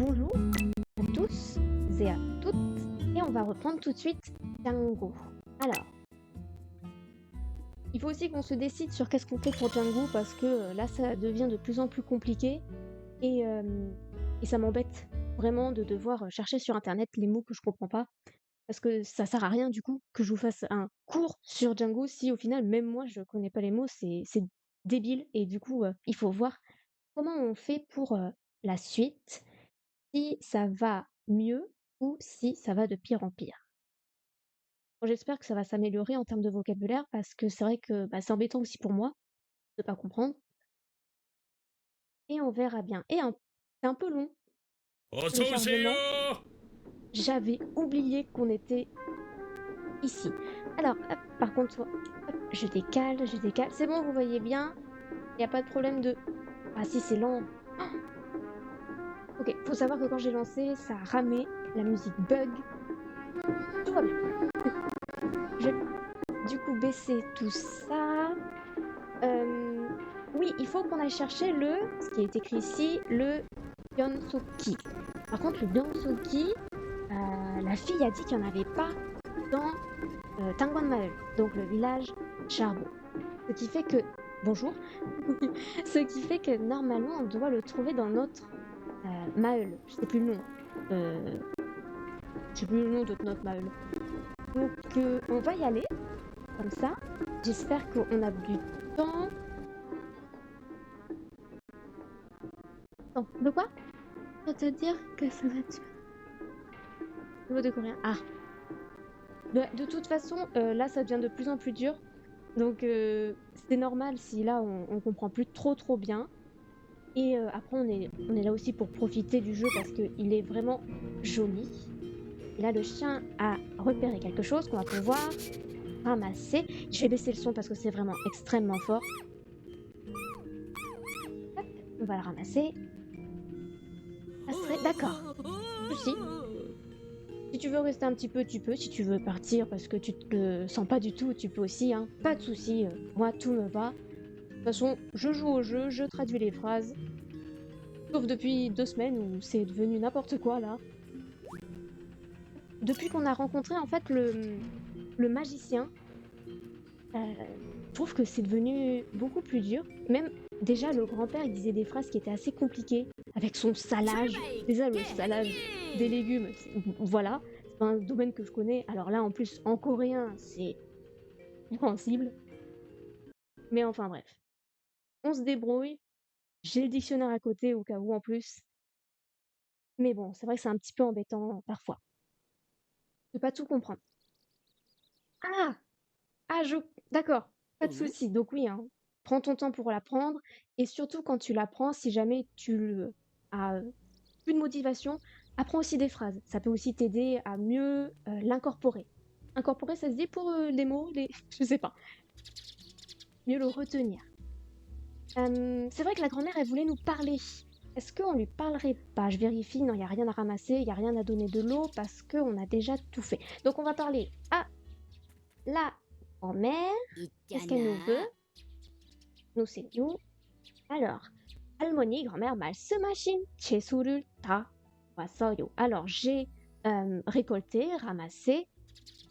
Bonjour à tous et à toutes, et on va reprendre tout de suite Django. Alors, il faut aussi qu'on se décide sur qu'est-ce qu'on fait pour Django parce que là ça devient de plus en plus compliqué et, euh, et ça m'embête vraiment de devoir chercher sur internet les mots que je comprends pas parce que ça sert à rien du coup que je vous fasse un cours sur Django si au final même moi je connais pas les mots, c'est débile et du coup il faut voir comment on fait pour la suite, si ça va mieux ou si ça va de pire en pire. Bon, j'espère que ça va s'améliorer en termes de vocabulaire parce que c'est vrai que bah, c'est embêtant aussi pour moi de pas comprendre et on verra bien. C'est un peu long, 어서 téléchargement. 오세요. J'avais oublié qu'on était ici. Alors, hop, par contre, hop, je décale, je décale. C'est bon, vous voyez bien. Il n'y a pas de problème de... Ah si, c'est lent. Ok, faut savoir que quand j'ai lancé, ça a ramé, la musique bug. Tout va bien. Je vais du coup baisser tout ça. Euh, oui, il faut qu'on aille chercher ce qui est écrit ici, le Byonsoki. Par contre, le Byonsoki, la fille a dit qu'il n'y en avait pas dans Tangwanmaeul, donc le village charbon. Ce qui fait que... Bonjour. Ce qui fait que normalement, on doit le trouver dans notre Maeul. Je sais plus le nom. Euh, je sais plus le nom de notre Maeul. Donc, on va y aller, comme ça. J'espère qu'on a du temps. Attends, de quoi? Pour te dire que ça va être niveau de coréen. Ah, de toute façon, là, ça devient de plus en plus dur. Donc, c'est normal si là, on comprend plus trop bien. Et après, on est là aussi pour profiter du jeu parce qu'il est vraiment joli. Et là, le chien a repéré quelque chose qu'on va pouvoir ramasser. Je vais baisser le son parce que c'est vraiment extrêmement fort. Hop, on va le ramasser. Ah, d'accord. Souci. Si tu veux rester un petit peu, tu peux. Si tu veux partir parce que tu te le sens pas du tout, tu peux aussi, hein. Pas de souci. Moi, tout me va. De toute façon, je joue au jeu, je traduis les phrases. Sauf depuis 2 semaines où c'est devenu n'importe quoi, là. Depuis qu'on a rencontré, en fait, le magicien, je trouve que c'est devenu beaucoup plus dur. Même, déjà, le grand-père, il disait des phrases qui étaient assez compliquées. Avec son salage. Déjà, le salage des légumes, voilà. C'est pas un domaine que je connais. Alors là, en plus, en coréen, c'est compréhensible. Mais enfin bref, on se débrouille. J'ai le dictionnaire à côté au cas où en plus. Mais bon, c'est vrai que c'est un petit peu embêtant parfois de pas tout comprendre. Ah! Ah, d'accord, pas de souci. Donc oui, hein, prends ton temps pour l'apprendre et surtout quand tu l'apprends, si jamais as plus de motivation, apprends aussi des phrases. Ça peut aussi t'aider à mieux l'incorporer. Incorporer, ça se dit pour les mots, je sais pas. Mieux le retenir. C'est vrai que la grand-mère, elle voulait nous parler. Est-ce qu'on lui parlerait pas? Je vérifie, non, il n'y a rien à ramasser, il n'y a rien à donner de l'eau parce qu'on a déjà tout fait. Donc on va parler à la grand-mère. Qu'est-ce qu'elle nous veut? Nous, c'est nous. Alors, 할머니, grand-mère, 말씀하신 채소를 다 왔어요. Alors, j'ai récolté, ramassé,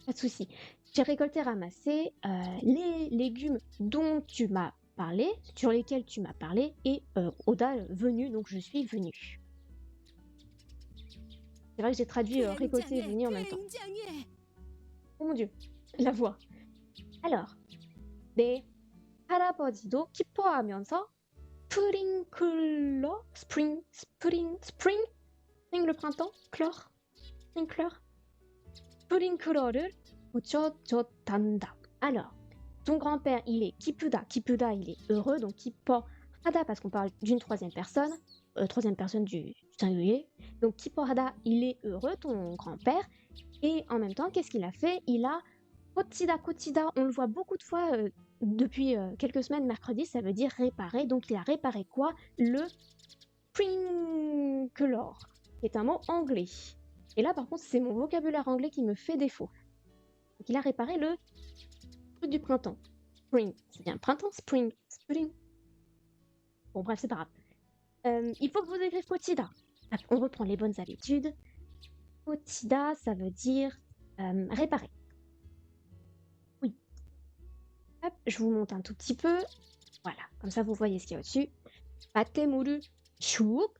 pas de souci. J'ai récolté, ramassé les légumes dont tu m'as parlé, sur lesquels tu m'as parlé, et Oda venu, donc je suis venue. C'est vrai que j'ai traduit récolter et venir en même temps. Oh mon dieu, la voix. Alors, 네 할아버지도 기뻐하면서 spring le printemps, sprinkler, 스프링클러를 붙여줬단다. Alors, ton grand-père, il est kipuda, il est heureux, donc kipohada parce qu'on parle d'une troisième personne du singulier. Donc kipohada, il est heureux, ton grand-père, et en même temps, qu'est-ce qu'il a fait? Il a kotida, on le voit beaucoup de fois depuis quelques semaines, mercredi, ça veut dire réparer. Donc il a réparé quoi? Le sprinkler, qui est un mot anglais. Et là, par contre, c'est mon vocabulaire anglais qui me fait défaut. Donc il a réparé le truc du printemps. Spring, c'est bien printemps, spring. Bon bref, c'est pas grave. Il faut que vous écrivez kotida. Hop, on reprend les bonnes habitudes. Otida, ça veut dire réparer. Oui. Hop, je vous monte un tout petit peu. Voilà, comme ça vous voyez ce qu'il y a au-dessus. 마테모를 슉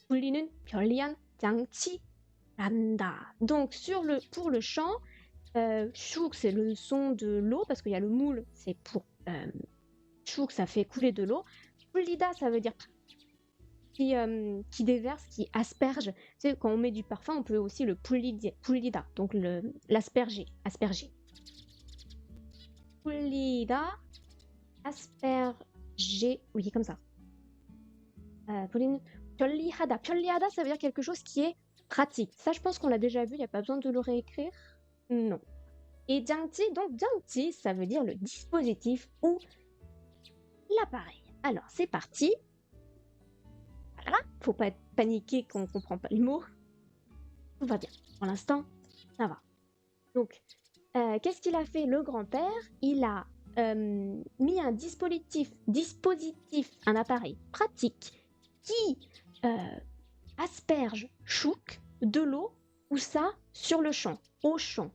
불리는 편리한 장치란다. Donc pour le chant, 슉 c'est le son de l'eau parce qu'il y a le moule, c'est pour 슉 ça fait couler de l'eau. 불리다 ça veut dire qui déverse, qui asperge. Tu sais, quand on met du parfum, on peut aussi le pulida, donc l'asperger, asperger. Pulida, asperger, oui, comme ça. 편리하다. 편리하다, ça veut dire quelque chose qui est pratique. Ça, je pense qu'on l'a déjà vu, il n'y a pas besoin de le réécrire. Non. Et 장치, donc 장치, ça veut dire le dispositif ou l'appareil. Alors, c'est parti. Voilà, faut pas être paniqué quand on comprend pas les mots. Tout va bien. Pour l'instant, ça va. Donc, qu'est-ce qu'il a fait le grand-père? Il a mis un dispositif, un appareil pratique qui asperge, chouk, de l'eau, ou ça, sur le champ, au champ,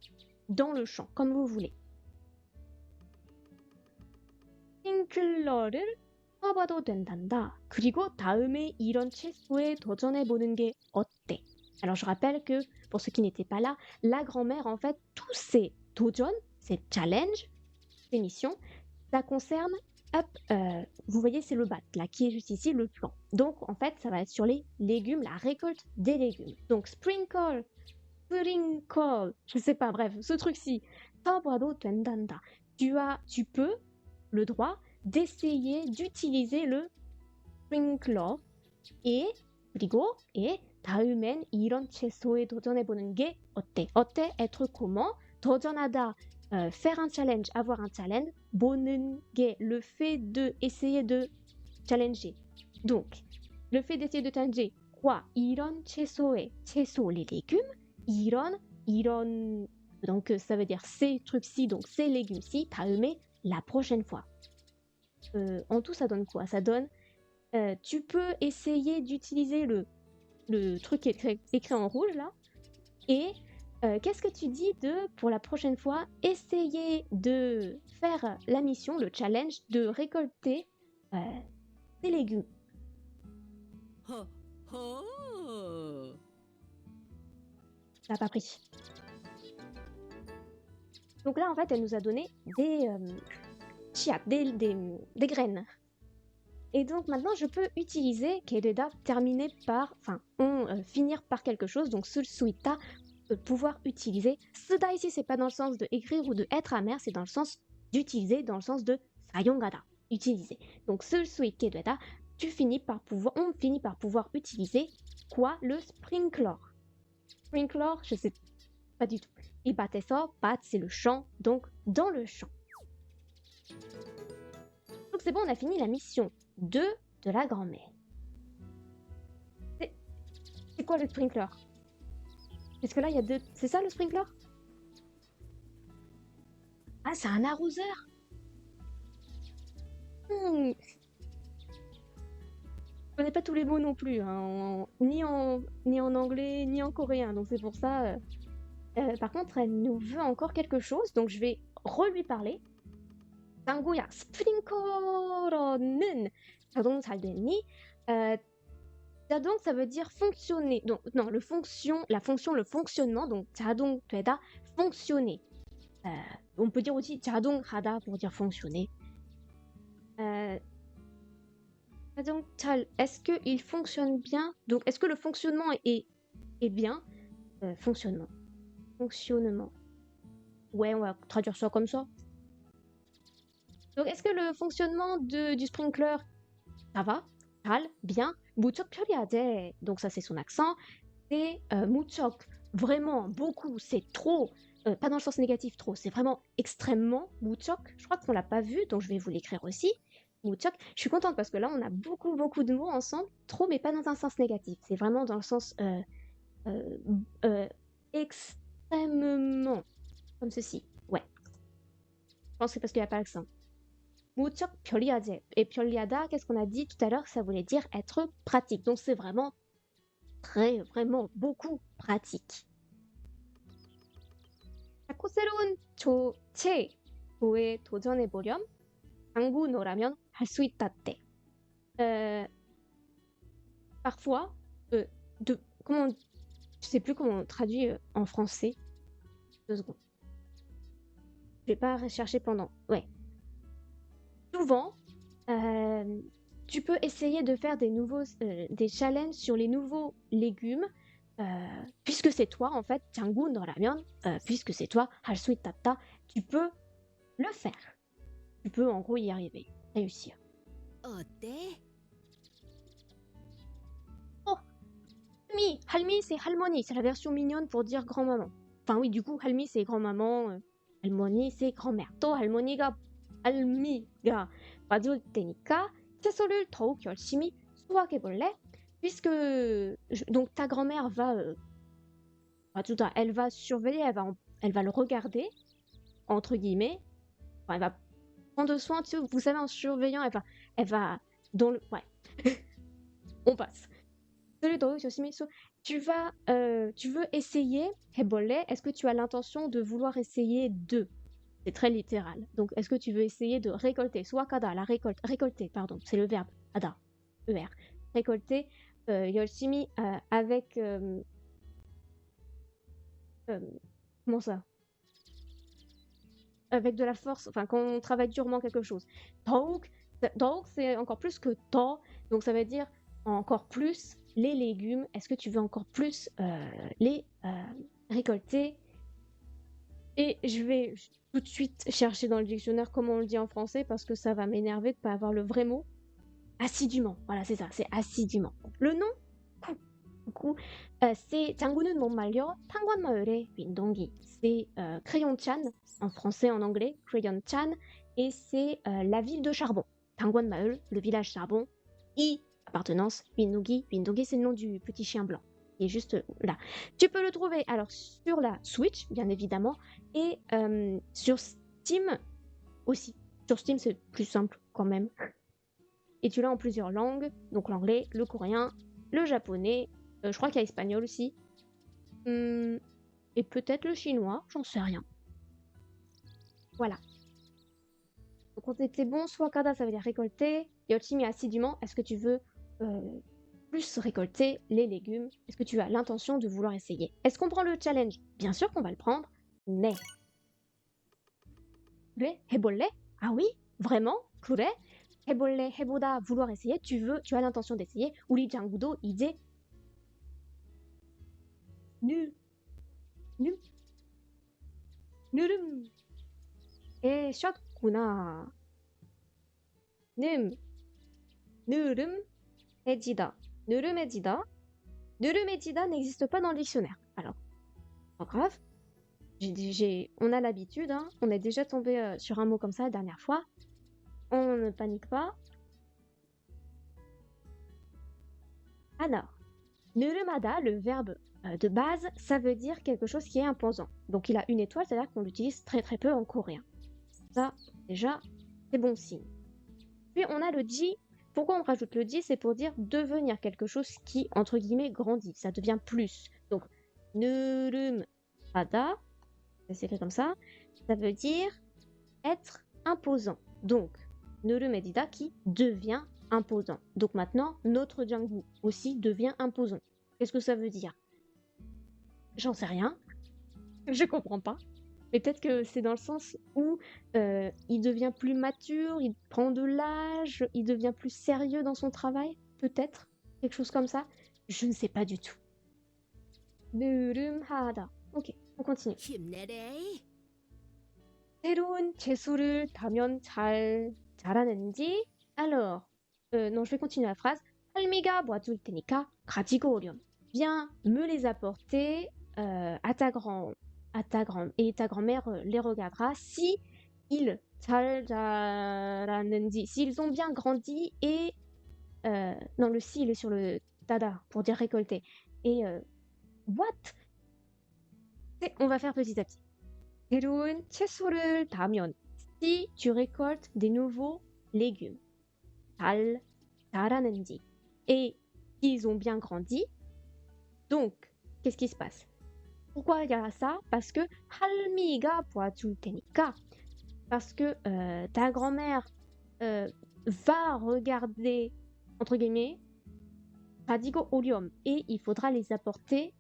dans le champ, comme vous voulez. 스프링클러를 써봐도 된단다. 그리고 다음에 이런 채소에 도전해보는 게 어때? Alors je rappelle que, pour ceux qui n'étaient pas là, la grand-mère, en fait, tous ces dojon, ces challenges, ces missions, ça concerne, hop, vous voyez, c'est le bat, là, qui est juste ici, le plan. Donc, en fait, ça va être sur les légumes, la récolte des légumes. Donc, sprinkle, je sais pas, bref, ce truc-ci, 써봐도 된단다. Tu peux, le droit, d'essayer d'utiliser le sprinkler et 다음엔 이런 채소에 도전해보는 게 어때? 어때? Être comment? 도전하다, faire un challenge, avoir un challenge. 보는 게, le fait de essayer de challenger. Donc, le fait d'essayer de challenger quoi? 이런 채소에, 채소, les légumes. 이런, donc ça veut dire ces trucs-ci, donc ces légumes-ci. 다음에, la prochaine fois. En tout, ça donne quoi? Ça donne, tu peux essayer d'utiliser le truc écrit en rouge là. Et qu'est-ce que tu dis de, pour la prochaine fois, essayer de faire la mission, le challenge, de récolter des légumes. Ho, ho. Ça n'a pas pris. Donc là, en fait, elle nous a donné des chiat, des graines. Et donc maintenant, je peux utiliser Kededa terminé par, finir par quelque chose. Donc sulsuita, pouvoir utiliser. Suda ici, c'est pas dans le sens de écrire ou de être amer, c'est dans le sens d'utiliser, dans le sens de sayongada, utiliser. Donc sulsuit Kededa, on finit par pouvoir utiliser quoi? Le sprinkler. Sprinkler, je sais pas du tout. Ibateso, bat, c'est le champ, donc dans le champ. Donc c'est bon, on a fini la mission 2 de la grand-mère. C'est quoi le sprinkler? Est-ce que là, il y a deux... C'est ça le sprinkler? Ah, c'est un arroseur. Je connais pas tous les mots non plus, hein, ni en anglais, ni en coréen, donc c'est pour ça... par contre, elle nous veut encore quelque chose, donc je vais lui parler. 장구야, 스프링클러는 자동 잘 됐니? 자동, ça veut dire fonctionner. Donc, non, le fonctionnement, donc 자동 되다, fonctionner. On peut dire aussi 자동하다 pour dire fonctionner. 자동 잘, est-ce qu'il fonctionne bien? Donc, est-ce que le fonctionnement est bien? Fonctionnement. Ouais, on va traduire ça comme ça. Donc, est-ce que le fonctionnement du sprinkler, ça va? 잘, bien? 무척 편리하지. Donc, ça, c'est son accent. C'est 무척, vraiment, beaucoup, c'est trop. Pas dans le sens négatif, trop. C'est vraiment extrêmement 무척. Je crois qu'on l'a pas vu, donc je vais vous l'écrire aussi. 무척. Je suis contente parce que là, on a beaucoup de mots ensemble. Trop, mais pas dans un sens négatif. C'est vraiment dans le sens extrêmement. Comme ceci. Ouais. Je pense que c'est parce qu'il n'y a pas l'accent. 무척 편리하지. Et 편리하다, qu'est-ce qu'on a dit tout à l'heure? Ça voulait dire être pratique. Donc c'est vraiment vraiment beaucoup pratique. 자꾸 새로운 체조에 도전해보렴. 장군어라면 할 수 있다대. Parfois, comment, je sais plus comment on traduit en français. 2 secondes. Je vais pas rechercher pendant. Ouais. Souvent, tu peux essayer de faire des challenges sur les nouveaux légumes, puisque c'est toi en fait, 장군어라면, puisque c'est toi, 할 수 있다, tu peux le faire. Tu peux en gros y arriver, réussir. 어때? 할미 c'est 할머니, c'est la version mignonne pour dire grand-maman. Enfin oui, du coup, 할미 c'est grand-maman, 할머니 c'est grand-mère. 또 할미가 봐줄 테니까 채소를 더욱 열심히 수확해볼래? Puisque donc ta grand-mère va elle va surveiller, elle va le regarder entre guillemets. Enfin, elle va prendre soin, tu sais, vous savez, en surveillant, elle va dans le ouais. On passe. Tu veux essayer 해볼래? Est-ce que tu as l'intention de vouloir essayer de? C'est très littéral. Donc, est-ce que tu veux essayer de récolter? Soit kada, la récolte, récolter, pardon, c'est le verbe, ada, er. Récolter, 열심히, avec, comment ça? Avec de la force, enfin, quand on travaille durement quelque chose. 더욱, c'est encore plus que 더, donc ça veut dire encore plus les légumes. Est-ce que tu veux encore plus les récolter? Et je vais tout de suite chercher dans le dictionnaire comment on le dit en français parce que ça va m'énerver de ne pas avoir le vrai mot. Assidûment, voilà, c'est ça, c'est assidûment. Le nom, c'est 장군은 못 말려 탄관마을의 윈동기. C'est Crayon Chan en français, en anglais, Crayon Chan, et c'est la ville de charbon. 탄관마을, le village charbon. I, appartenance, 윈동기. 윈동기, c'est le nom du petit chien blanc. Qui est juste là. Tu peux le trouver alors sur la Switch, bien évidemment, et sur Steam aussi. Sur Steam, c'est plus simple quand même. Et tu l'as en plusieurs langues, donc l'anglais, le coréen, le japonais, je crois qu'il y a espagnol aussi. Et peut-être le chinois, j'en sais rien. Voilà. Donc on était bon, soit kada, ça veut dire récolter, 열심히 assidûment, est-ce que tu veux plus récolter les légumes? Est-ce que tu as l'intention de vouloir essayer? Est-ce qu'on prend le challenge? Bien sûr qu'on va le prendre, mais... 그래? 해볼래? Ah oui? Vraiment? 그래? 해볼래? 해보다, vouloir essayer, tu as l'intention d'essayer. 우리 장구도 이제 느름 에셨구나. 느름해지다. 느름해지다 n'existe pas dans le dictionnaire. Alors, pas grave. On a l'habitude, hein. On est déjà tombé sur un mot comme ça la dernière fois. On ne panique pas. Alors, 느름하다, le verbe de base, ça veut dire quelque chose qui est imposant. Donc il a une étoile, c'est-à-dire qu'on l'utilise très très peu en coréen. Ça, déjà, c'est bon signe. Puis on a le ji. Pourquoi on rajoute le ji? C'est pour dire devenir quelque chose qui, entre guillemets, grandit. Ça devient plus. Donc, 느름하다, c'est écrit comme ça, ça veut dire être imposant. Donc, 느름해지다 qui devient imposant. Donc maintenant, notre Janggu aussi devient imposant. Qu'est-ce que ça veut dire? J'en sais rien. Je comprends pas. Mais peut-être que c'est dans le sens où il devient plus mature, il prend de l'âge, il devient plus sérieux dans son travail. Peut-être. Quelque chose comme ça. Je ne sais pas du tout. 느름하다. Ok, on continue. 힘내래. 새로운 재수를 다면 잘하는지? Alors, non, je vais continuer la phrase. 할미가 모아줄 테니까 가지고 오렴. Viens me les apporter à ta et ta grand-mère les regardera si ils 잘하는지, s'ils ont bien grandi et non, le si il est sur le tada pour dire récolter. Et what? On va faire petit à petit. 새로운 채소를 다면, si tu récoltes des nouveaux légumes. 잘하는지. Et ils ont bien grandi. Donc, qu'est-ce qui se passe? Pourquoi il y a ça? Parce que 할미가 보아줄 테니까. Parce que ta grand-mère va regarder, entre guillemets, 가지고 오렴, et il faudra les apporter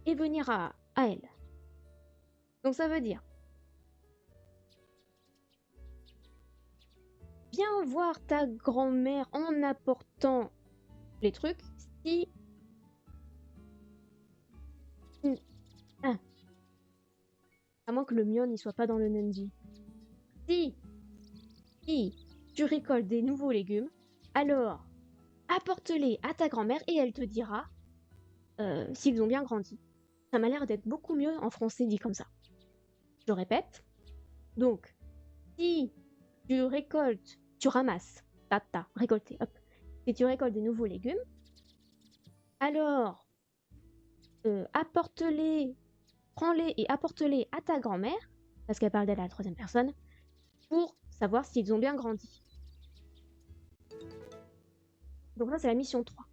et venir à elle. Donc ça veut dire, viens voir ta grand-mère en apportant les trucs si... Ah. À moins que le mion n'y soit pas dans le nanji. Si tu récoltes des nouveaux légumes, alors apporte-les à ta grand-mère et elle te dira s'ils ont bien grandi. Ça m'a l'air d'être beaucoup mieux en français dit comme ça. Je répète. Donc, si tu récoltes, tu ramasses, récolter, hop. Si tu récoltes des nouveaux légumes, alors apporte-les, prends-les et apporte-les à ta grand-mère, parce qu'elle parle d'elle à la troisième personne, pour savoir s'ils ont bien grandi. Donc là, c'est la mission 3.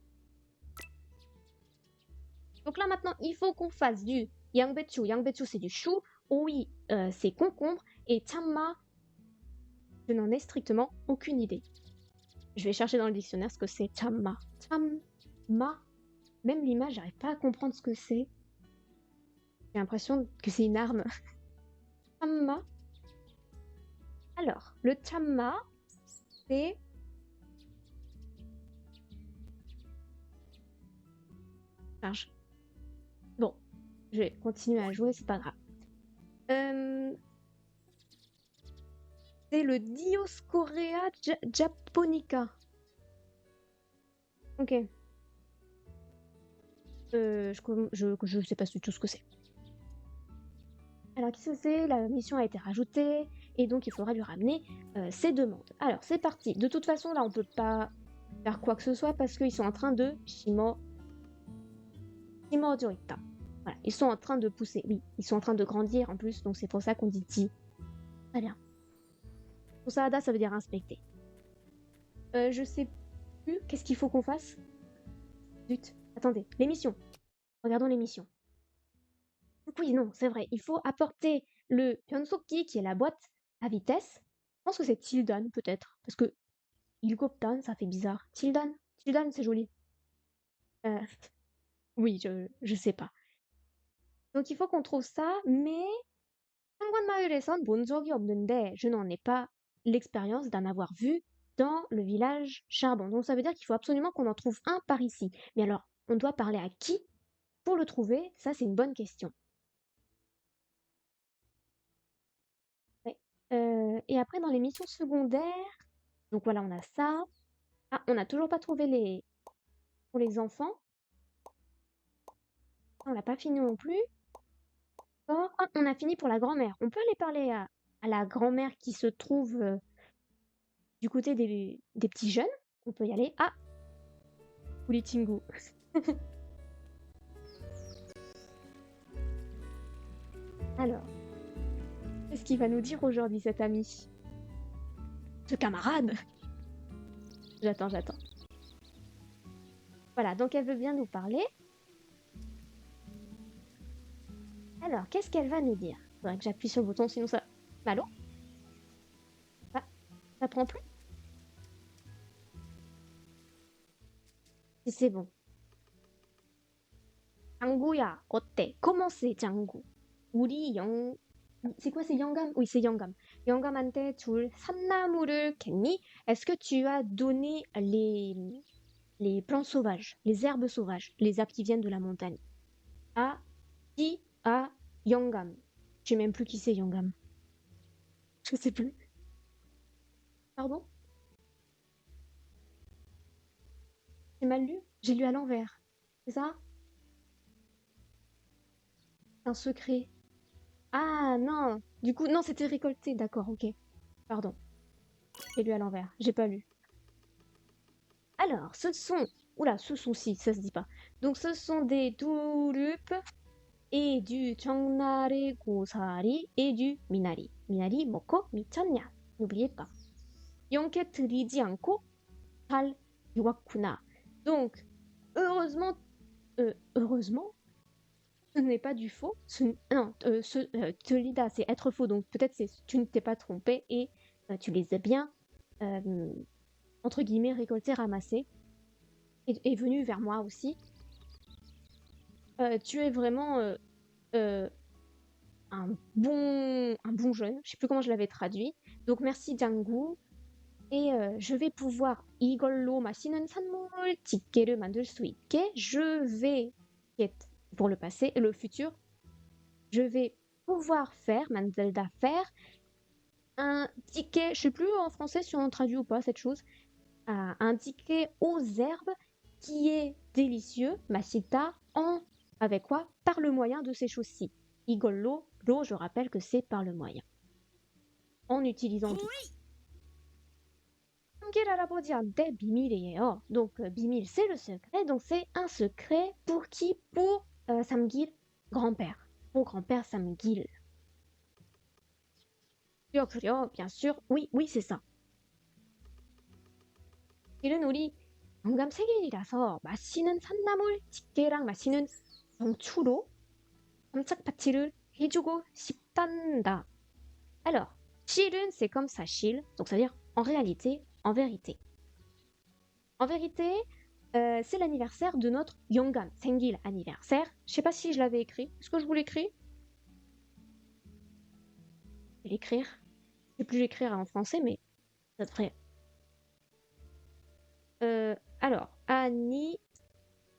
Donc là, maintenant, il faut qu'on fasse du 양배추. 양배추, c'est du chou. Oui, c'est concombre. Et 참마, je n'en ai strictement aucune idée. Je vais chercher dans le dictionnaire ce que c'est 참마. 참마, même l'image, j'arrive pas à comprendre ce que c'est. J'ai l'impression que c'est une arme. 참마. Alors, le 참마, c'est... Charge. Bon, je vais continuer à jouer, c'est pas grave. C'est le Dioscorea japonica. Ok. Je sais pas du tout ce que c'est. Alors, qu'est-ce que c'est? La mission a été rajoutée, et donc il faudra lui ramener ses demandes. Alors, c'est parti. De toute façon, là, on peut pas faire quoi que ce soit, parce qu'ils sont en train de shimojoita. Voilà, ils sont en train de pousser. Oui, ils sont en train de grandir, en plus, donc c'est pour ça qu'on dit ti. Très bien. Kusada, ça veut dire inspecter. Je sais plus, qu'est-ce qu'il faut qu'on fasse? Zut, attendez, l'émission. Regardons l'émission. Oui, non, c'est vrai, il faut apporter le Hyunsokki, qui est la boîte à vitesse. Je pense que c'est Tildan, peut-être, parce que Ilgopdan, ça fait bizarre. Tildan, c'est joli. Oui, je sais pas. Donc il faut qu'on trouve ça, mais 상관마을에선 본 적이 없는데 je n'en ai pas l'expérience d'en avoir vu dans le village charbon. Donc ça veut dire qu'il faut absolument qu'on en trouve un par ici. Mais alors, on doit parler à qui pour le trouver? Ça, c'est une bonne question. Ouais. Et après, dans les missions secondaires, donc voilà, on a ça. Ah, on n'a toujours pas trouvé pour les enfants. On l'a pas fini non plus. Oh, on a fini pour la grand-mère. On peut aller parler à la grand-mère qui se trouve du côté des petits jeunes. On peut y aller. Ah, Uli Chingu. Alors, qu'est-ce qu'il va nous dire aujourd'hui, cet ami? Ce camarade? J'attends. Voilà, donc elle veut bien nous parler. Alors, qu'est-ce qu'elle va nous dire? Faudrait que j'appuie sur le bouton, sinon ça... Allô? Ah, ça prend plus? Si c'est bon. 장구야, 어때? Comment c'est, 장구? 우리 c'est quoi, c'est 영감? Oui, c'est 영감. 영감한테 줄 산나물을 캤니? Est-ce que tu as donné les plantes sauvages, les herbes sauvages, les herbes qui viennent de la montagne? Qui a 영감? Je sais même plus qui c'est 영감. Je sais plus. Pardon? J'ai mal lu? J'ai lu à l'envers. C'est ça? Un secret. Ah non! Du coup, non, c'était récolté. D'accord, ok. Pardon. J'ai lu à l'envers. J'ai pas lu. Alors, ce sont... Oula, ce sont si, ça se dit pas. Donc, ce sont des tulupes et du 정나래 고사리 et du minari. minari 먹고 미쳤냐? N'oubliez pas. 영케 들이지 않고 잘 익었구나. Donc, heureusement, heureusement, ce n'est pas du faux. Non, Tolida, c'est être faux. Donc peut-être tu ne t'es pas trompé et tu les as bien, entre guillemets, récoltés, ramassés. Et venu vers moi aussi. Tu es vraiment un bon jeune. Je sais plus comment je l'avais traduit. Donc merci Django. Et je vais pouvoir 이걸로 맛있는 산물 집게를 만들 수 있게 je vais pour le passé et le futur je vais pouvoir faire 만들다 faire un ticket, je sais plus en français si on traduit ou pas cette chose, un ticket aux herbes qui est délicieux, 맛있다, avec quoi? Par le moyen de ces choses-ci. 이걸로, l'eau, je rappelle que c'est par le moyen. En utilisant tout. 한길할아버지한테 비밀이에요. Donc 비밀 c'est le secret, donc c'est un secret pour qui? Pour Samgil, grand-père. Pour grand-père Samgil. Bien sûr, oui, c'est ça. 실은 우리 영감 생일이라서 맛있는 산나물 집게랑 맛있는 정추로 깜짝 파티를 해주고 싶단다. Alors, 실은 c'est comme ça, 실, donc ça veut dire en réalité, en vérité. En vérité, c'est l'anniversaire de notre Yongam, Sengil anniversaire. Je sais pas si je l'avais écrit. Est-ce que je vous l'écris? Je vais l'écrire. Je sais plus l'écrire en français, mais ça devrait. Alors,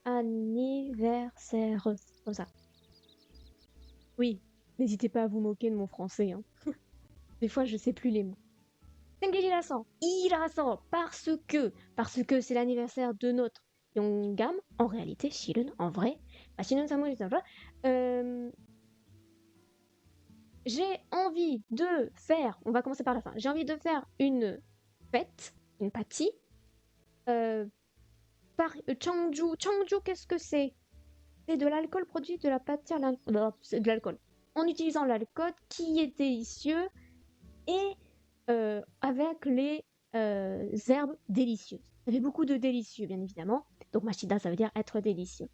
anniversaire, comme ça. Oui, n'hésitez pas à vous moquer de mon français. Hein. Des fois, je sais plus les mots. 생길이라서, 이라서, parce que c'est l'anniversaire de notre Yongam, en réalité, 실은, en vrai, 맛있는 사물이잖아. J'ai envie de faire, on va commencer par la fin, j'ai envie de faire une fête, une partie, par Changju. Changju, qu'est-ce que c'est? C'est de l'alcool produit de la pâte, c'est de l'alcool. En utilisant l'alcool qui est délicieux et avec les herbes délicieuses. Ça fait beaucoup de délicieux, bien évidemment. Donc machida, ça veut dire être délicieux.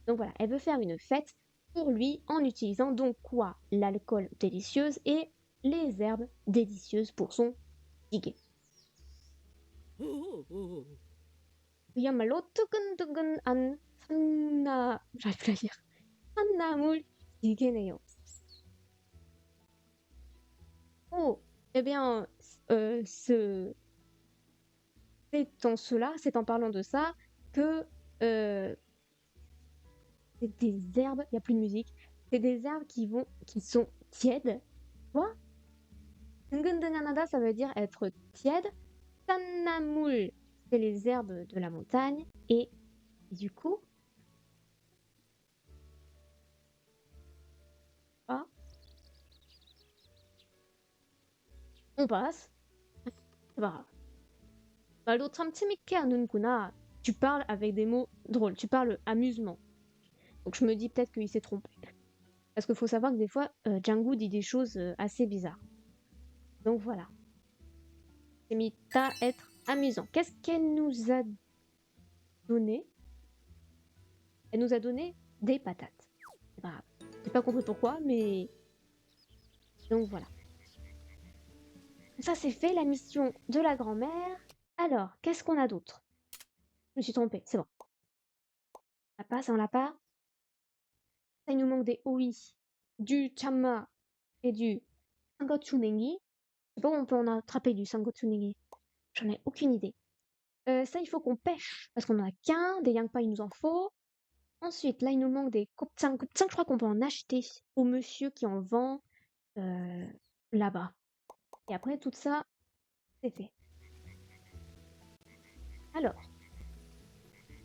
Donc voilà, elle veut faire une fête pour lui en utilisant donc quoi? L'alcool délicieuse et les herbes délicieuses pour son ticket. 그야말로 뜨근뜨근한 j'arrive plus à lire. 산나물 찌개네요. Oh, eh bien, c'est en parlant de ça que c'est des herbes, il n'y a plus de musique, c'est des herbes qui sont tièdes. Quoi? 든든하다, ça veut dire être tiède. 산나물, c'est les herbes de la montagne. Et du coup, ah, on passe. C'est pas grave. 말도 참 재밌게 하는구나. Tu parles avec des mots drôles, tu parles amusement. Donc je me dis peut-être qu'il s'est trompé. Parce qu'il faut savoir que des fois, Django dit des choses assez bizarres. Donc voilà. C'est mis à être amusant. Qu'est-ce qu'elle nous a donné? Elle nous a donné des patates. C'est pas grave. J'ai pas compris pourquoi, mais... Donc voilà. Ça c'est fait, la mission de la grand-mère. Alors, qu'est-ce qu'on a d'autre? Je me suis trompée, c'est bon. On l'a pas, ça on l'a pas. Ça, il nous manque des OI, du chamma et du sangochunengi. Je sais pas où on peut en attraper du sangochunengi. J'en ai aucune idée. Ça, il faut qu'on pêche, parce qu'on en a qu'un. Des yangpa, il nous en faut. Ensuite, là, il nous manque des kopchang. Kopchang, je crois qu'on peut en acheter au monsieur qui en vend là-bas. Et après, tout ça, c'est fait. Alors,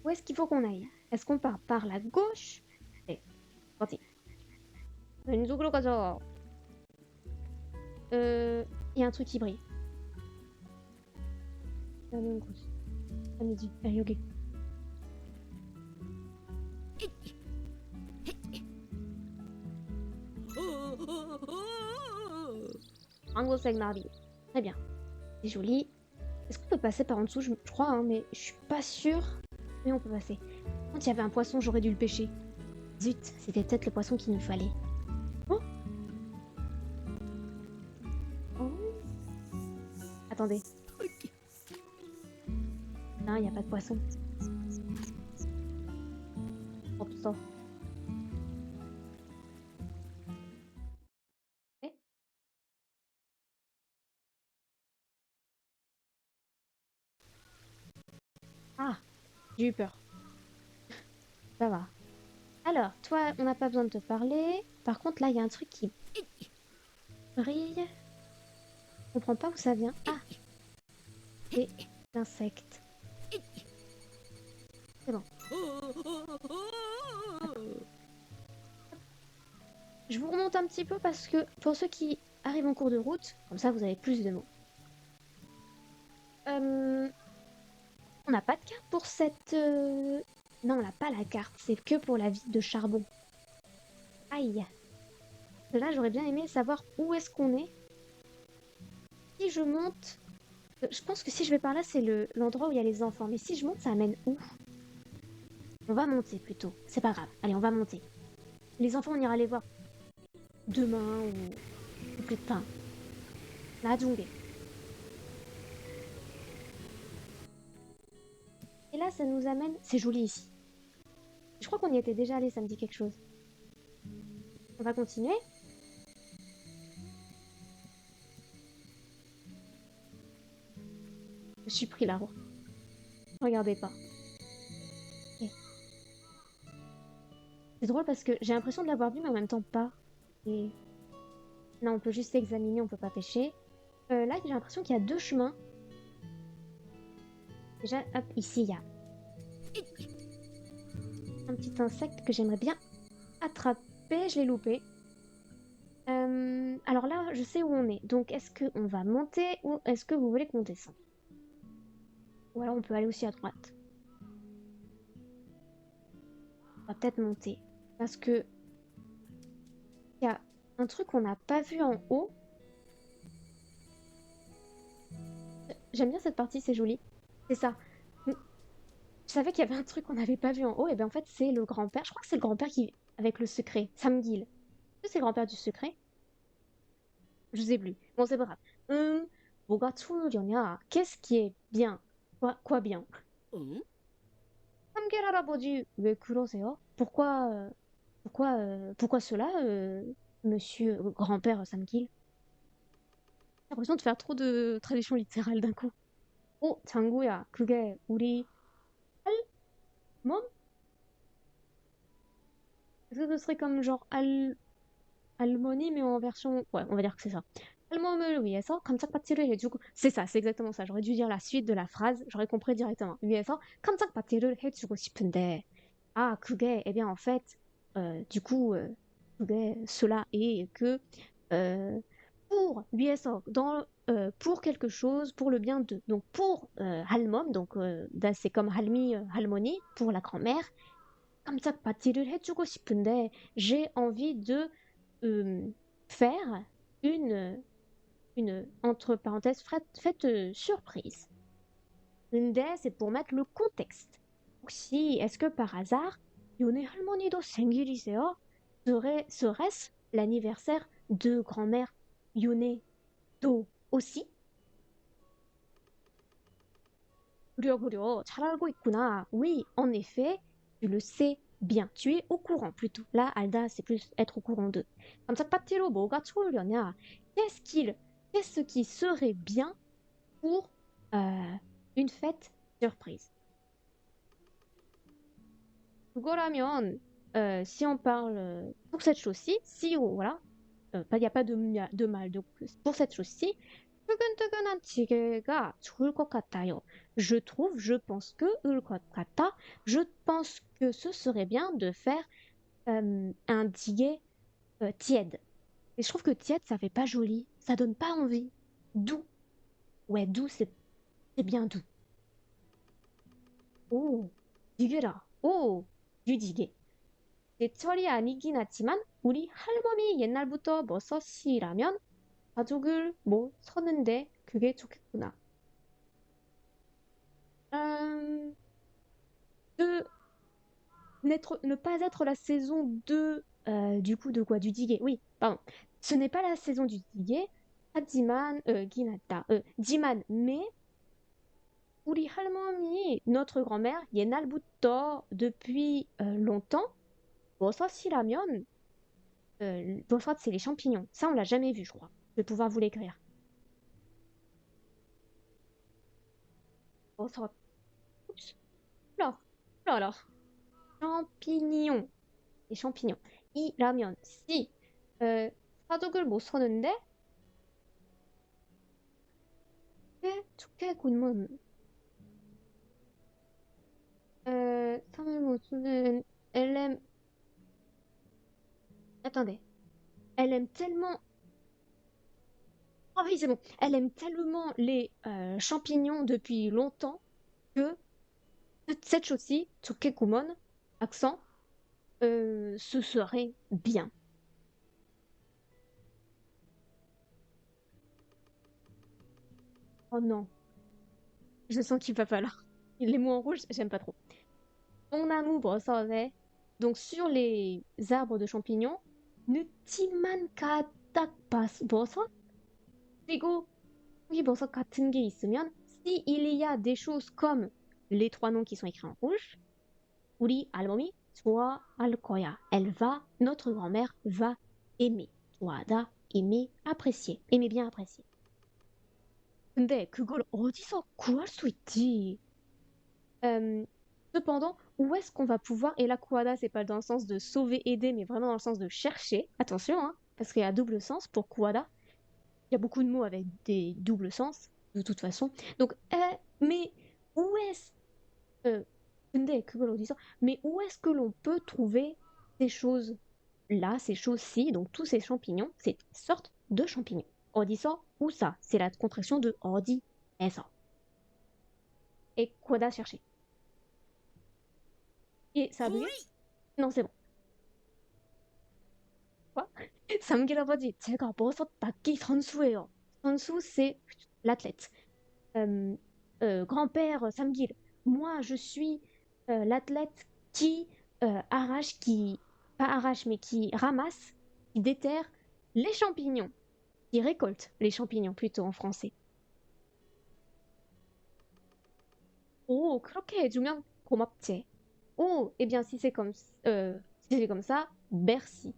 où est-ce qu'il faut qu'on aille? Est-ce qu'on part par la gauche? Allez, parti. 왼쪽으로 가자. Il y a un truc qui brille. 나는 곳. 아니지. 야, 여기. Anglo-sec navi. Très bien. C'est joli. Est-ce qu'on peut passer par en dessous? Je crois, hein, mais je suis pas sûre. Mais on peut passer. Quand il y avait un poisson, j'aurais dû le pêcher. Zut, c'était peut-être le poisson qu'il nous fallait. Oh, oh. Attendez. Non, il n'y a pas de poisson. 없어. Eh. Ah, j'ai eu peur. Ça va. Alors, toi, on n'a pas besoin de te parler. Par contre, là, il y a un truc qui brille. Je comprends pas où ça vient. Ah, des insectes. C'est bon. Je vous remonte un petit peu parce que pour ceux qui arrivent en cours de route, comme ça vous avez plus de mots. On n'a pas de carte pour cette... Non, on n'a pas la carte, c'est que pour la ville de charbon. Aïe. Là, j'aurais bien aimé savoir où est-ce qu'on est. Si je monte... Je pense que si je vais par là, c'est l'endroit où il y a les enfants. Mais si je monte, ça amène où? On va monter plutôt. C'est pas grave. Allez, on va monter. Les enfants, on ira les voir demain ou plus tard. 나중에. Et là, ça nous amène... C'est joli ici. Je crois qu'on y était déjà allé, ça me dit quelque chose. On va continuer. Je suis pris l'arbre. Regardez pas. Ok. C'est drôle parce que j'ai l'impression de l'avoir vu, mais en même temps pas. Et... Non, on peut juste examiner, on peut pas pêcher. Là, j'ai l'impression qu'il y a deux chemins. Déjà, hop, ici, il y a un petit insecte que j'aimerais bien attraper. Je l'ai loupé. Alors là, je sais où on est. Donc, est-ce qu'on va monter ou est-ce que vous voulez qu'on descende? Ou alors, on peut aller aussi à droite. On va peut-être monter. Parce que il y a un truc qu'on n'a pas vu en haut. J'aime bien cette partie, c'est joli. C'est ça. Je savais qu'il y avait un truc qu'on n'avait pas vu en haut, et bien en fait, c'est le grand-père. Je crois que c'est le grand-père qui... avec le secret. Samgil. Est-ce que c'est le grand-père du secret? Je sais plus. Bon, c'est pas grave. 뭐가 좋으려냐? Qu'est-ce qui est bien? Quoi bien? 응? 삼길 할아버지, 왜 그러세요? Pourquoi cela, monsieur grand-père Samgil? J'ai l'impression de faire trop de traduction littérale d'un coup. Oh, 장구야, 그게 우리 할멈? Est-ce que ce serait comme genre 할머니, mais en version... Ouais, on va dire que c'est ça. 할멈을 위해서 깜짝파티를 해주고... C'est ça, c'est exactement ça. J'aurais dû dire la suite de la phrase, j'aurais compris directement. 위해서 깜짝파티를 해주고 싶은데... Ah, 그게, eh bien, en fait, du coup, 그게, cela est que... pour 위해서, pour quelque chose, pour le bien de... Donc, pour 할멈, donc là, c'est comme 할미, 할머니, pour la grand-mère. 깜짝 파티를 해주고 싶은데 j'ai envie de faire une entre parenthèses fête surprise. 근데 c'est pour mettre le contexte. 혹시 est-ce que par hasard 요네 할머니도 생일이세요? Serait-ce l'anniversaire de grand-mère 요네도 aussi? 그려, 잘 알고 있구나. Oui, en effet, tu le sais bien. Tu es au courant plutôt. Là, Alda, c'est plus être au courant d'eux. 깜짝 파티로 뭐가 좋으려냐? Qu'est-ce qui serait bien pour une fête surprise? 그거라면, si on parle pour cette chose-ci, si, voilà, il n'y a pas de mal. Donc, pour cette chose-ci, 뜨근뜨근한 찌개가 좋을 것 같아요. je pense que, 을 것 같아, je pense que ce serait bien de faire un 찌개 tiède. Et je trouve que tiède, ça fait pas joli, ça donne pas envie. Doux. Ouais, doux, c'est bien doux. 오, 찌개라. 오, 유지개. 제철이 아니긴 하지만 우리 할머니 옛날부터 뭐 써시라면 가족을 뭐 서는데 그게 좋겠구나. Euh, de ne pas être la saison 2 du coup de quoi? Du Diguet. Oui, pardon. Ce n'est pas la saison du Diguet. Hajiman, Jiman, mais 우리 할머니, notre grand-mère, 옛날부터 depuis longtemps, 버섯이라면, 버섯 c'est les champignons. Ça on l'a jamais vu, je crois. Je vais pouvoir vous l'écrire. 버섯. Oups. Là, là, là. champignons. Les champignons. 이라면 si 사족을 못 서는데 축해 곤문 3일 못 쓰는 elle aime attendez elle aime tellement ah oui c'est bon elle aime tellement les champignons depuis longtemps que cette chose-ci 축해 곤문 accent ce serait bien. Oh non, je sens qu'il va pas là. Les mots en rouge, j'aime pas trop. 뽕나무 버섯에 donc sur les arbres de champignons, 느티만 가딱 버섯 그리고 버섯 같은 게 있으면 si il y a des choses comme les trois noms qui sont écrits en rouge, 우리 할머니 좋아할 거야. Elle va, notre grand-mère va aimer. 좋아하다, aimer, apprécier. Aimer bien apprécier. 근데 그걸 어디서 구할 수 있지? Cependant, où est-ce qu'on va pouvoir, et la kuada, c'est pas dans le sens de sauver, aider, mais vraiment dans le sens de chercher, attention, hein, parce qu'il y a double sens pour kuada, il y a beaucoup de mots avec des doubles sens, de toute façon. Donc, mais où est-ce... 근데 그걸 어디서? Mais où est-ce que l'on peut trouver ces choses-là, ces choses-ci, donc tous ces champignons, ces sortes de champignons? 어디서? Où ça? C'est la contraction de 어디에서. Et kuada, chercher. Et ça a bugué? Non, c'est bon. Quoi? 삼길 아버지, 제가 버섯 낚기 선수예요. 선수, c'est l'athlète. Grand-père Samgil, moi, je suis l'athlète qui arrache, pas arrache, mais qui ramasse, qui déterre les champignons, qui récolte les champignons, plutôt en français. Oh, 그렇게 해주면 고맙지. Oh, eh bien, si c'est comme ça, merci.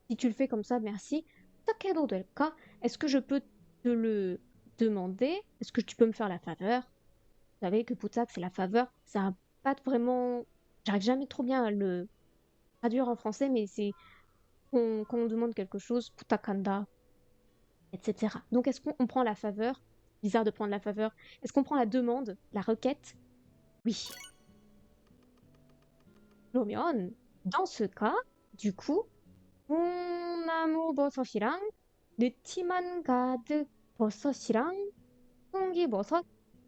Si tu le fais comme ça, merci. 부탁해도 될까? Est-ce que je peux te le demander? Est-ce que tu peux me faire la faveur? Vous savez que 부탁, c'est la faveur. Ça n'a pas vraiment... J'arrive jamais trop bien à le traduire en français, mais c'est quand on demande quelque chose, 부탁한다, etc. Donc, est-ce qu'on prend la faveur? Bizarre de prendre la faveur. Est-ce qu'on prend la demande, la requête? Oui. 그러면 dans ce cas, du coup, 뽕나무 버섯이랑 느티만 가득 버섯이랑 송기버섯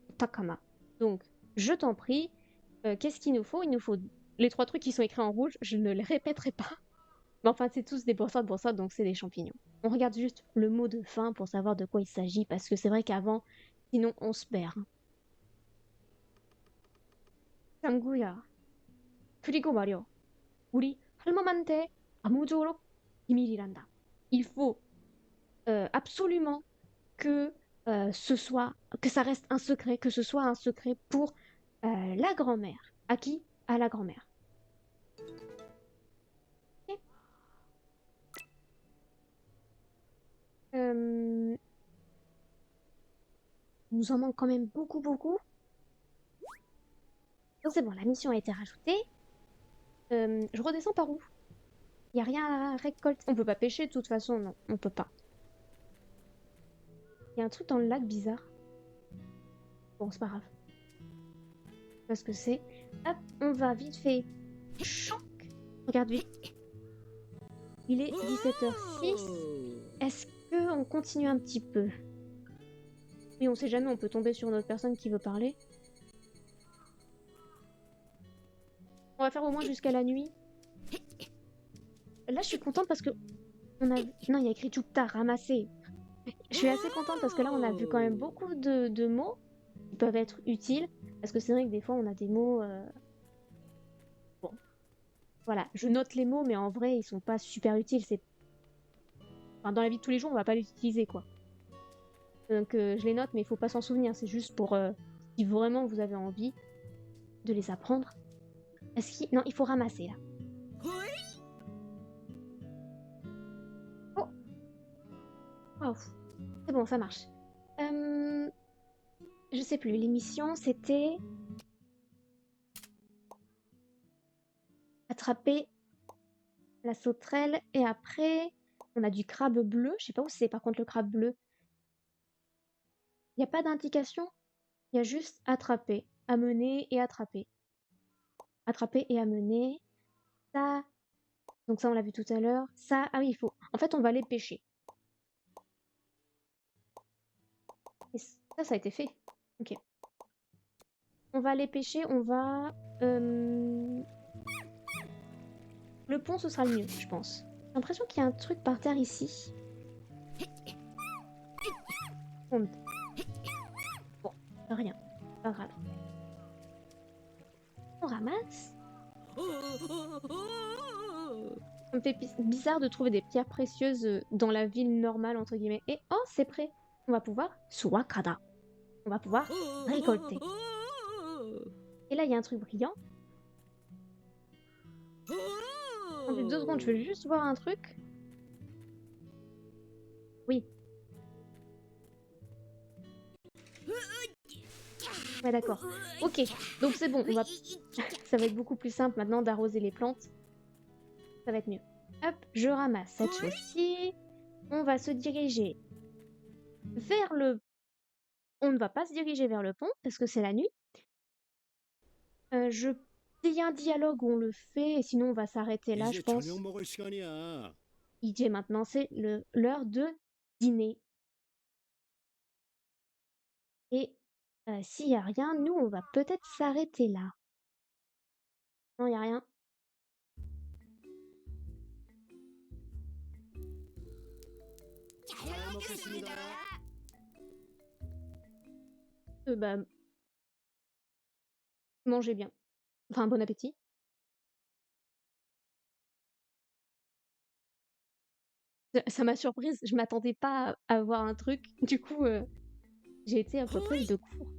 부탁하마. Donc, je t'en prie, qu'est-ce qu'il nous faut? Il nous faut les trois trucs qui sont écrits en rouge, je ne les répéterai pas. Mais enfin, c'est tous des borsot, donc c'est des champignons. On regarde juste le mot de fin pour savoir de quoi il s'agit, parce que c'est vrai qu'avant, sinon on se perd. 짱구야, 그리고 말이야, 우리 할멈한테 아무쪼록 비밀이란다. Il faut absolument que que ça reste un secret, que ce soit un secret pour la grand-mère. À qui? À la grand-mère. Ok. Nous en manque quand même beaucoup, beaucoup. Donc c'est bon, la mission a été rajoutée. Je redescends par où? Il n'y a rien à récolter. On peut pas pêcher de toute façon, non, on peut pas. Il y a un truc dans le lac bizarre. Bon, c'est pas grave. Parce que c'est. Hop, on va vite fait. Choc. Regarde vite. Il est 17h06. Est-ce qu'on continue un petit peu? Oui, on sait jamais, on peut tomber sur une autre personne qui veut parler. On va faire au moins jusqu'à la nuit. Là, je suis contente parce que... Non, il y a écrit Jukta, ramasser. Je suis assez contente parce que là, on a vu quand même beaucoup de mots qui peuvent être utiles. Parce que c'est vrai que des fois, on a des mots... Bon, Voilà, je note les mots, mais en vrai, ils sont pas super utiles. Enfin, dans la vie de tous les jours, on va pas les utiliser, quoi. Donc, je les note, mais il faut pas s'en souvenir. C'est juste pour si vraiment vous avez envie de les apprendre. Non, il faut ramasser là. Oh, oh, c'est bon, ça marche. Je sais plus. L'émission, c'était attraper la sauterelle et après, on a du crabe bleu. Je sais pas où c'est par contre le crabe bleu. Il n'y a pas d'indication. Il y a juste attraper, amener et attraper. Attraper et amener. Ça, donc ça on l'a vu tout à l'heure. Ça, ah oui, il faut. En fait, on va les pêcher. Et ça a été fait. Ok. On va les pêcher, on va... Le pont, ce sera le mieux, je pense. J'ai l'impression qu'il y a un truc par terre ici. Bon, rien. Pas grave. On ramasse. Ça me fait bizarre de trouver des pierres précieuses dans la ville normale, entre guillemets. Et oh, c'est prêt. On va pouvoir... Suwakada. On va pouvoir récolter. Et là, il y a un truc brillant. Attendez 2 secondes, je veux juste voir un truc. Oui. Ouais, d'accord. Ok, donc c'est bon, ça va être beaucoup plus simple maintenant d'arroser les plantes. Ça va être mieux. Hop, je ramasse cette chose-ci. On va se diriger vers le... On ne va pas se diriger vers le pont, parce que c'est la nuit. S'il y a un dialogue, on le fait, et sinon on va s'arrêter là, je 이제 pense. 저녁 먹을 시간이야. 이제 maintenant, c'est l'heure de dîner. Et s'il n'y a rien, nous, on va peut-être s'arrêter là. Non, il n'y a rien. 잘 먹겠습니다. Bah, mangez bien. Enfin, bon appétit. Ça m'a surprise, je m'attendais pas à voir un truc. Du coup, j'ai été un peu prise de court.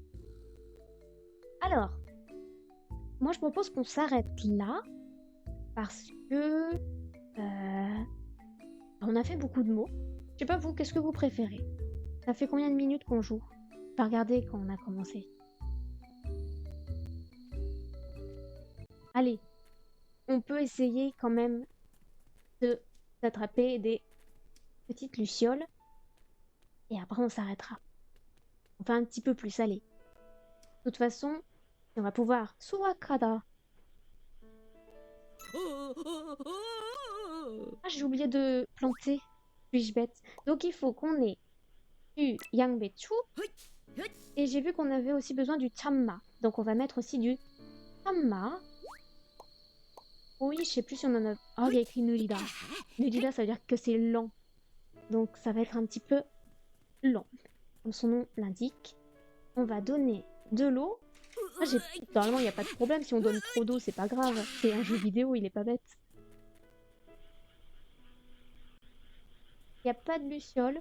Alors, moi je propose qu'on s'arrête là parce que on a fait beaucoup de mots. Je sais pas vous, qu'est-ce que vous préférez? Ça fait combien de minutes qu'on joue? Pas regarder quand on a commencé. Allez, on peut essayer quand même d'attraper des petites lucioles et après on s'arrêtera. On fait un petit peu plus, allez. De toute façon, on va pouvoir Suwakada. Ah, j'ai oublié de planter. Suis-je bête? Donc il faut qu'on ait du Yangbechu. Et j'ai vu qu'on avait aussi besoin du Chamma. Donc on va mettre aussi du Chamma. Oui, je sais plus si on en a... Oh, il y a écrit Nulida. Nulida, ça veut dire que c'est lent. Donc ça va être un petit peu lent. Comme son nom l'indique. On va donner de l'eau. Ah, normalement, il n'y a pas de problème. Si on donne trop d'eau, c'est pas grave. C'est un jeu vidéo, il est pas bête. Il n'y a pas de luciole.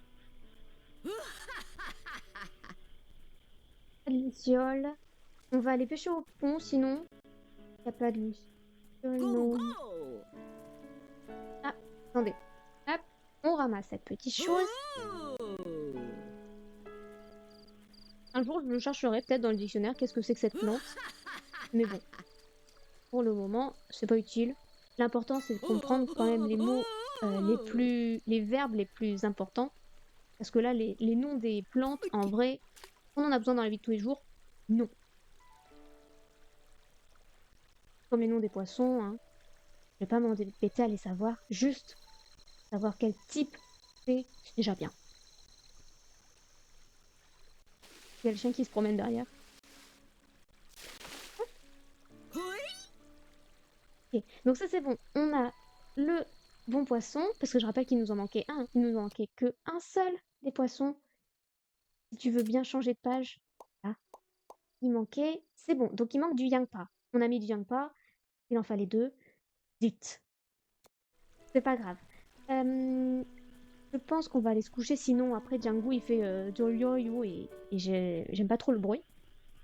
Pas de luciole. On va aller pêcher au pont, sinon. Il n'y a pas de luciole, non. Ah, attendez. Hop, on ramasse cette petite chose. Un jour, je chercherai peut-être dans le dictionnaire qu'est-ce que c'est que cette plante. Mais bon, pour le moment, c'est pas utile. L'important, c'est de comprendre quand même les mots les verbes les plus importants. Parce que là, les noms des plantes, en vrai, on en a besoin dans la vie de tous les jours? Non. Comme les noms des poissons, hein. Je vais pas m'embêter à les savoir. Juste savoir quel type c'est déjà bien. Il y a le chien qui se promène derrière. Ok, donc ça c'est bon. On a le bon poisson, parce que je rappelle qu'il nous en manquait un. Il nous en manquait que un seul des poissons. Si tu veux bien changer de page. Là. Il manquait... C'est bon, donc il manque du Yangpa. On a mis du Yangpa, il en fallait 2. Dites. C'est pas grave. Je pense qu'on va aller se coucher, sinon après Django il fait du yo-yo et j'aime pas trop le bruit.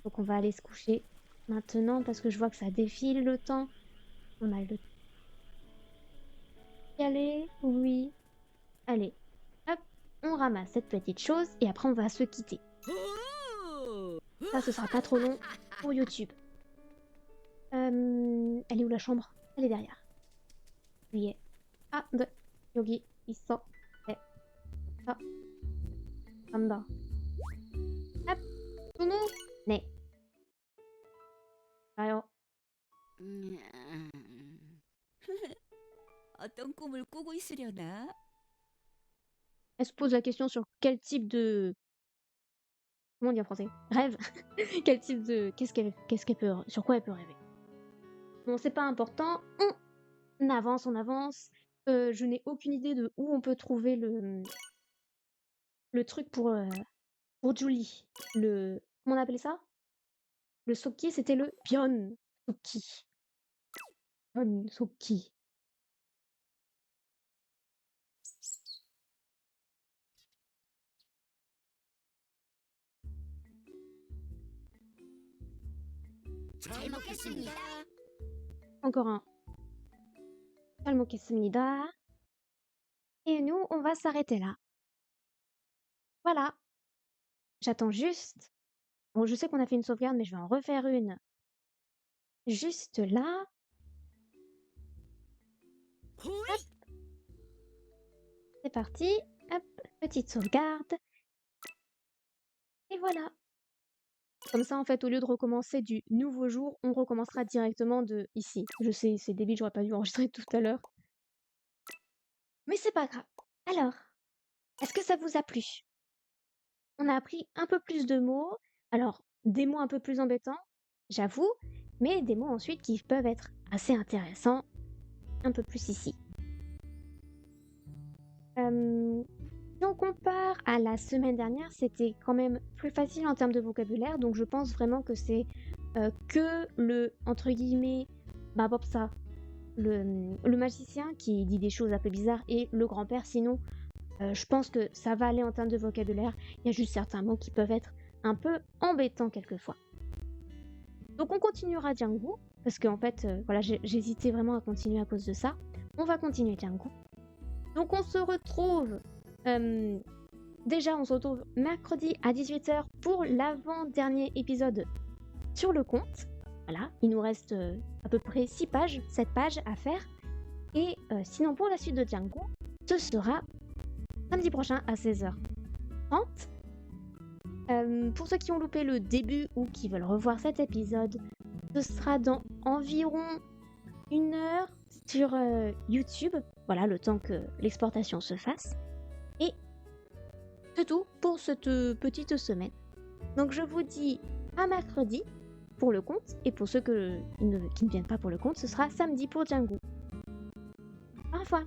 Donc on va aller se coucher maintenant parce que je vois que ça défile le temps. On a le temps d'y aller. Oui. Allez. Hop. On ramasse cette petite chose et après on va se quitter. Oh Ça, ce sera pas trop long pour YouTube. Elle est où la chambre? Elle est derrière. Oui. Ah, de Yogi, il sort. Eh, ça. Anda. Hop. Toumou. 네. 가요. 어떤 꿈을 꾸고 있으려나? Elle se pose la question sur quel type de... Comment on dit en français? Rêve. Quel type de... Qu'est-ce qu'elle peut... Sur quoi elle peut rêver? Bon, c'est pas important. On avance, on avance. Je n'ai aucune idée de où on peut trouver le truc pour Julie. Comment on appelait ça? Le Soki, c'était le Bion Soki. Bion Soki. 잘 먹겠습니다. Encore un. 잘 먹겠습니다. Et nous, on va s'arrêter là. Voilà. J'attends juste. Bon, je sais qu'on a fait une sauvegarde, mais je vais en refaire une. Juste là. 호이! C'est parti. Hop, petite sauvegarde. Et voilà. Comme ça, en fait, au lieu de recommencer du nouveau jour, on recommencera directement de ici. Je sais, c'est débile, j'aurais pas dû enregistrer tout à l'heure. Mais c'est pas grave. Alors, est-ce que ça vous a plu? On a appris un peu plus de mots. Alors, des mots un peu plus embêtants, j'avoue, mais des mots ensuite qui peuvent être assez intéressants. Un peu plus ici. Si on compare à la semaine dernière, c'était quand même plus facile en termes de vocabulaire, donc je pense vraiment que c'est que le, entre guillemets, Babopsa, le magicien qui dit des choses un peu bizarres, et le grand-père, sinon, je pense que ça va aller en termes de vocabulaire. Il y a juste certains mots qui peuvent être un peu embêtants quelquefois. Donc on continuera Django, parce qu'en fait, voilà, j'hésitais vraiment à continuer à cause de ça. On va continuer Django. Donc on se retrouve... déjà, on se retrouve mercredi à 18h pour l'avant-dernier épisode sur le compte. Voilà, il nous reste à peu près 6 pages, 7 pages à faire. Et sinon, pour la suite de Django, ce sera samedi prochain à 16h30. Pour ceux qui ont loupé le début ou qui veulent revoir cet épisode, ce sera dans environ 1 heure sur YouTube. Voilà, le temps que l'exportation se fasse. Et c'est tout pour cette petite semaine. Donc je vous dis à mercredi pour le compte, et pour ceux qui ne viennent pas pour le compte, ce sera samedi pour Django. Au revoir.